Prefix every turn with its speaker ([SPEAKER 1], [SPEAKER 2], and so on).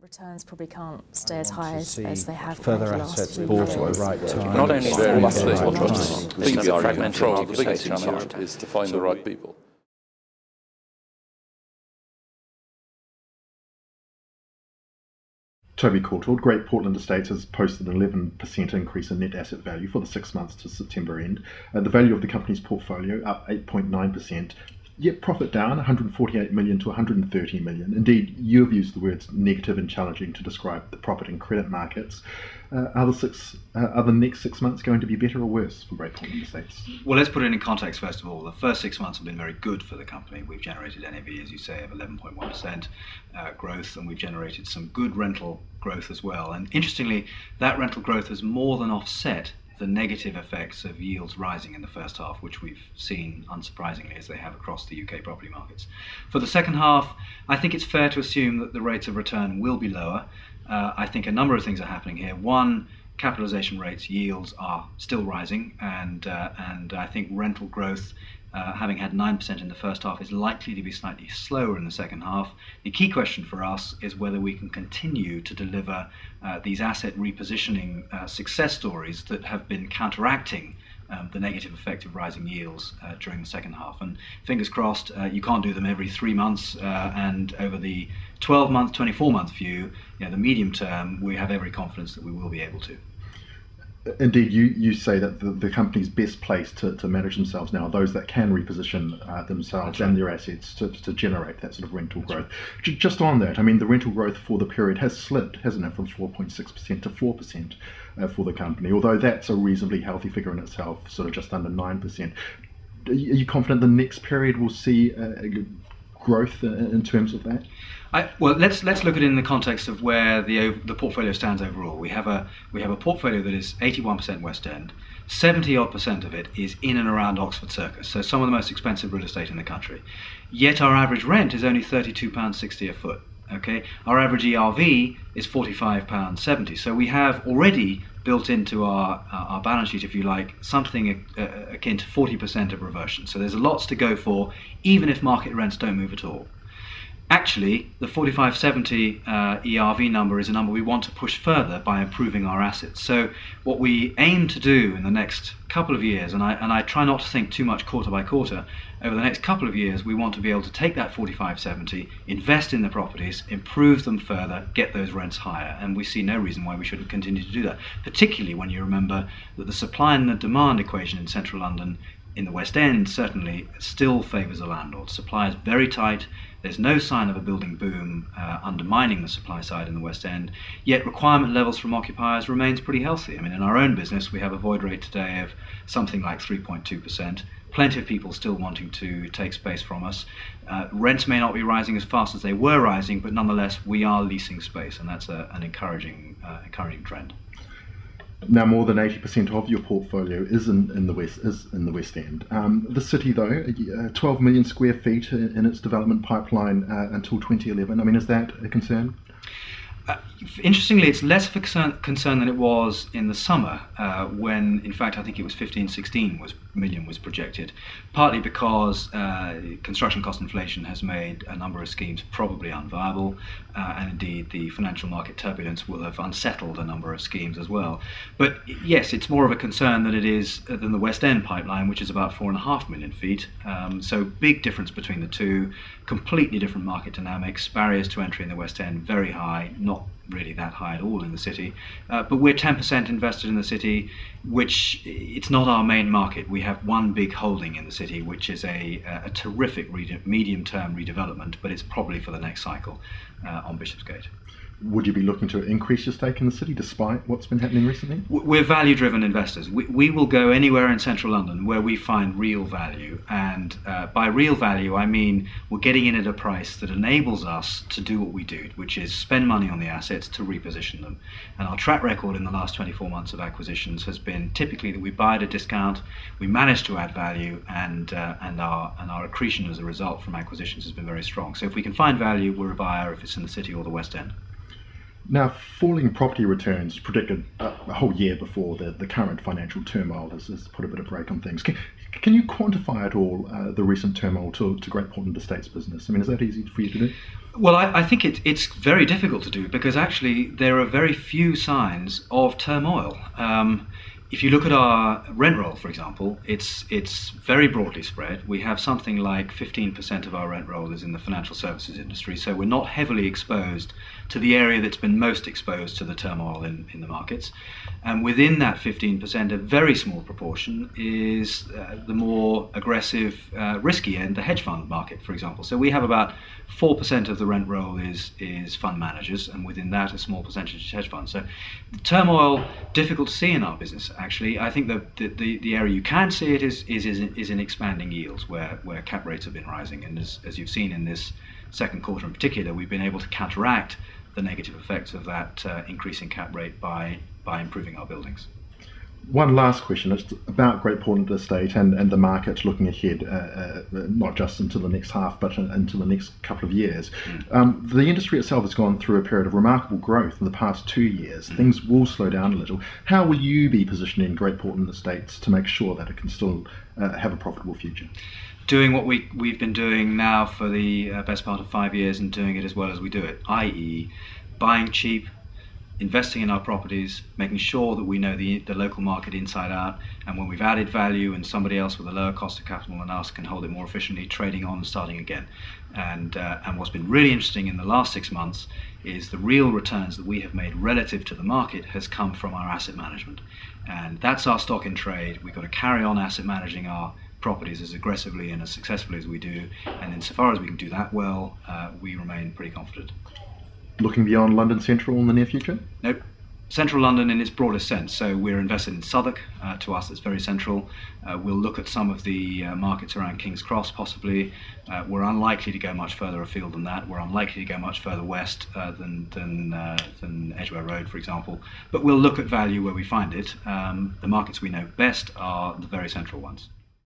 [SPEAKER 1] Returns probably can't stay as high as they have
[SPEAKER 2] further
[SPEAKER 1] over the last
[SPEAKER 2] assets
[SPEAKER 1] few
[SPEAKER 2] bought
[SPEAKER 1] years.
[SPEAKER 2] at the right time.
[SPEAKER 3] Not only
[SPEAKER 4] Very
[SPEAKER 3] that,
[SPEAKER 4] much
[SPEAKER 3] but
[SPEAKER 4] so.
[SPEAKER 3] the thing
[SPEAKER 4] It's
[SPEAKER 3] you are in
[SPEAKER 4] fragmented
[SPEAKER 3] control. The
[SPEAKER 4] market
[SPEAKER 3] biggest
[SPEAKER 4] space in
[SPEAKER 3] challenge
[SPEAKER 4] Europe.
[SPEAKER 3] is to find the right people.
[SPEAKER 5] Toby Courtauld, Great Portland Estates has posted an 11% increase in net asset value for the 6 months to September end. The value of the company's portfolio up 8.9%, yet profit down 148 million to 130 million. Indeed, you have used the words negative and challenging to describe the property and credit markets. Are the next 6 months going to be better or worse for Great Portland Estates?
[SPEAKER 6] Well, let's put it in context first of all. The first 6 months have been very good for the company. We've generated NAV, as you say, of 11.1% growth, and we've generated some good rental growth as well. And interestingly, that rental growth has more than offset the negative effects of yields rising in the first half, which we've seen, unsurprisingly, as they have across the UK property markets. For the second half, I think it's fair to assume that the rates of return will be lower. I think a number of things are happening here. One, capitalization rates, yields are still rising, and I think rental growth, having had 9% in the first half, is likely to be slightly slower in the second half. The key question for us is whether we can continue to deliver these asset repositioning success stories that have been counteracting the negative effect of rising yields during the second half. And fingers crossed, you can't do them every 3 months, and over the 12-month, 24-month view, the medium term, we have every confidence that we will be able to.
[SPEAKER 5] Indeed, you say that the company's best placed to manage themselves now are those that can reposition themselves and their assets to generate that sort of rental growth. Just on that, I mean, the rental growth for the period has slipped, hasn't it, from 4.6% to 4% for the company, although that's a reasonably healthy figure in itself, sort of just under 9%. Are you confident the next period will see growth in terms of that?
[SPEAKER 6] Well, let's look at it in the context of where the portfolio stands overall. We have a portfolio that is 81% West End, 70-odd% of it is in and around Oxford Circus, so some of the most expensive real estate in the country. Yet our average rent is only £32.60 a foot. Okay, our average ERV is £45.70. So we have already built into our balance sheet, if you like, something akin to 40% of reversion. So there's lots to go for, even if market rents don't move at all. Actually, the 45.70 ERV number is a number we want to push further by improving our assets. So what we aim to do in the next couple of years, and I try not to think too much quarter by quarter, over the next couple of years we want to be able to take that 45.70, invest in the properties, improve them further, get those rents higher, and we see no reason why we shouldn't continue to do that, particularly when you remember that the supply and the demand equation in central London, in the West End certainly, still favours the landlord. Supply is very tight. There's no sign of a building boom undermining the supply side in the West End, yet requirement levels from occupiers remains pretty healthy. I mean, in our own business, we have a void rate today of something like 3.2%. Plenty of people still wanting to take space from us. Rents may not be rising as fast as they were rising, but nonetheless, we are leasing space, and that's an encouraging trend.
[SPEAKER 5] Now, more than 80% of your portfolio is in the West End. The city, though, 12 million square feet in its development pipeline until 2011. I mean, is that a concern?
[SPEAKER 6] Interestingly, it's less of a concern than it was in the summer, when, in fact, I think it was 16 million was projected, partly because construction cost inflation has made a number of schemes probably unviable, and indeed the financial market turbulence will have unsettled a number of schemes as well. But yes, it's more of a concern than it is than the West End pipeline, which is about 4.5 million feet. So big difference between the two, completely different market dynamics, barriers to entry in the West End very high, not really that high at all in the city, but we're 10% invested in the city, which it's not our main market. We have one big holding in the city, which is a terrific medium-term redevelopment, but it's probably for the next cycle on Bishopsgate.
[SPEAKER 5] Would you be looking to increase your stake in the city despite what's been happening recently?
[SPEAKER 6] We're value-driven investors. We will go anywhere in central London where we find real value, and by real value I mean we're getting in at a price that enables us to do what we do, which is spend money on the assets to reposition them. And our track record in the last 24 months of acquisitions has been typically that we buy at a discount, we manage to add value, and our accretion as a result from acquisitions has been very strong. So if we can find value, we're a buyer, if it's in the city or the West End.
[SPEAKER 5] Now, falling property returns predicted a whole year before the current financial turmoil has put a bit of brake on things. Can you quantify at all the recent turmoil to Great Portland Estates business? I mean, is that easy for you to do?
[SPEAKER 6] Well, I think it's very difficult to do, because actually there are very few signs of turmoil. If you look at our rent roll, for example, it's very broadly spread. We have something like 15% of our rent roll is in the financial services industry, so we're not heavily exposed to the area that's been most exposed to the turmoil in the markets. And within that 15%, a very small proportion is the more aggressive, risky end, the hedge fund market, for example. So we have about 4% of the rent roll is fund managers, and within that a small percentage is hedge funds. So the turmoil, difficult to see in our business, actually. I think the area you can see it is in expanding yields, where cap rates have been rising, and as you've seen in this second quarter in particular, we've been able to counteract the negative effects of that increasing cap rate by improving our buildings.
[SPEAKER 5] One last question. It's about Great Portland Estate and the market looking ahead, not just into the next half, but into the next couple of years. The industry itself has gone through a period of remarkable growth in the past 2 years. Things will slow down a little. How will you be positioning Great Portland Estates to make sure that it can still have a profitable future?
[SPEAKER 6] Doing what we've been doing now for the best part of 5 years, and doing it as well as we do it, i.e. buying cheap, investing in our properties, making sure that we know the local market inside out, and when we've added value and somebody else with a lower cost of capital than us can hold it more efficiently, trading on and starting again. And what's been really interesting in the last 6 months is the real returns that we have made relative to the market has come from our asset management. And that's our stock in trade. We've got to carry on asset managing our properties as aggressively and as successfully as we do, and insofar as we can do that well, we remain pretty confident.
[SPEAKER 5] Looking beyond London Central in the near future?
[SPEAKER 6] Nope. Central London in its broadest sense. So we're invested in Southwark. To us, that's very central. We'll look at some of the markets around King's Cross, possibly. We're unlikely to go much further afield than that. We're unlikely to go much further west than Edgware Road, for example. But we'll look at value where we find it. The markets we know best are the very central ones.